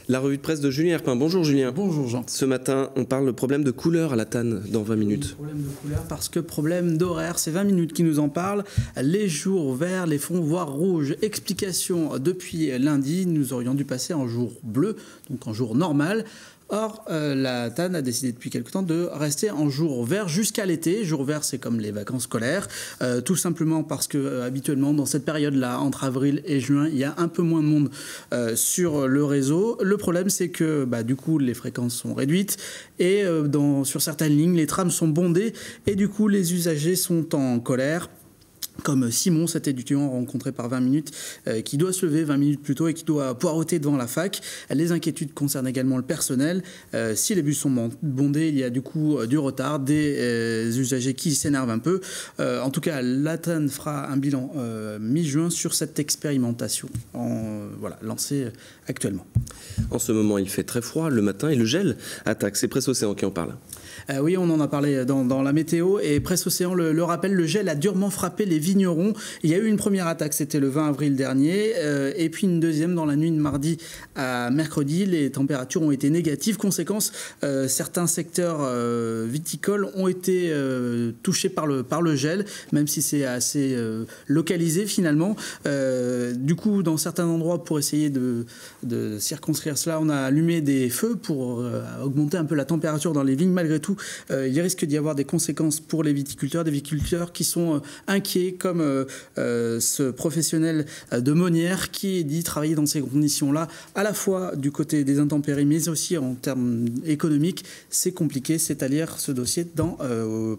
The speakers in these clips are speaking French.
La revue de presse de Julien Herpin. Bonjour Julien. Bonjour Jean. Ce matin, on parle de problème de couleur à la TAN dans 20 minutes. Oui, problème de couleur parce que problème d'horaire, c'est 20 minutes qui nous en parlent. Les jours verts, les fonds voire rouges. Explication, depuis lundi, nous aurions dû passer en jour bleu, donc en jour normal. Or, la TAN a décidé depuis quelque temps de rester en jour vert jusqu'à l'été. Jour vert, c'est comme les vacances scolaires, tout simplement parce que habituellement, dans cette période-là, entre avril et juin, il y a un peu moins de monde sur le réseau. Le problème, c'est que du coup, les fréquences sont réduites et sur certaines lignes, les trams sont bondés et du coup, les usagers sont en colère. Comme Simon, cet étudiant rencontré par 20 minutes, qui doit se lever 20 minutes plus tôt et qui doit poireauter devant la fac. Les inquiétudes concernent également le personnel. Si les bus sont bondés, il y a du coup du retard, des usagers qui s'énervent un peu. En tout cas, la TAN fera un bilan mi-juin sur cette expérimentation lancée actuellement. En ce moment, il fait très froid le matin et le gel attaque. C'est Presse Océan qui en parle. Oui, on en a parlé dans la météo et Presse Océan le rappelle, le gel a durement frappé les vignerons. Il y a eu une première attaque, c'était le 20 avril dernier, et puis une deuxième dans la nuit de mardi à mercredi. Les températures ont été négatives. Conséquence, certains secteurs viticoles ont été touchés par le gel, même si c'est assez localisé finalement. Du coup, dans certains endroits, pour essayer de circonscrire cela, on a allumé des feux pour augmenter un peu la température dans les vignes. Malgré tout, il risque d'y avoir des conséquences pour les viticulteurs, des viticulteurs qui sont inquiets, comme ce professionnel de Monnières qui dit travailler dans ces conditions-là, à la fois du côté des intempéries, mais aussi en termes économiques. C'est compliqué, c'est à lire ce dossier dans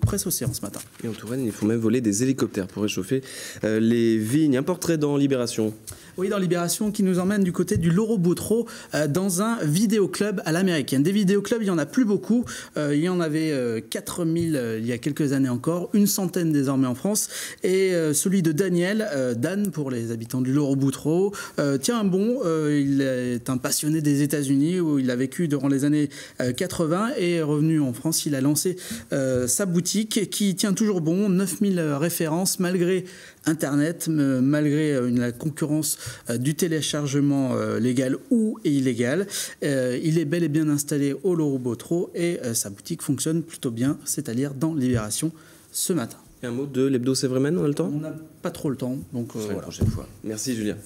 Presse Océan ce matin. Et en Touraine, il faut même voler des hélicoptères pour réchauffer les vignes. Un portrait dans Libération. Oui, dans Libération, qui nous emmène du côté du Loro-Boutreau, dans un vidéoclub à l'américaine. Des vidéoclubs, il n'y en a plus beaucoup. Il y en avait 4000 il y a quelques années encore, une centaine désormais en France. Et celui de Daniel, Dan pour les habitants du Loro-Boutreau, tient un bon. Il est un passionné des États-Unis où il a vécu durant les années 80 et est revenu en France. Il a lancé sa boutique qui tient toujours bon, 9000 références malgré Internet, malgré la concurrence du téléchargement légal ou illégal. Il est bel et bien installé au Loro-Boutreau et sa boutique fonctionne plutôt bien, c'est à dire dans Libération ce matin. Et un mot de l'hebdo C'est vrai, on a le temps ? On n'a pas trop le temps, donc la prochaine fois. Merci Julien.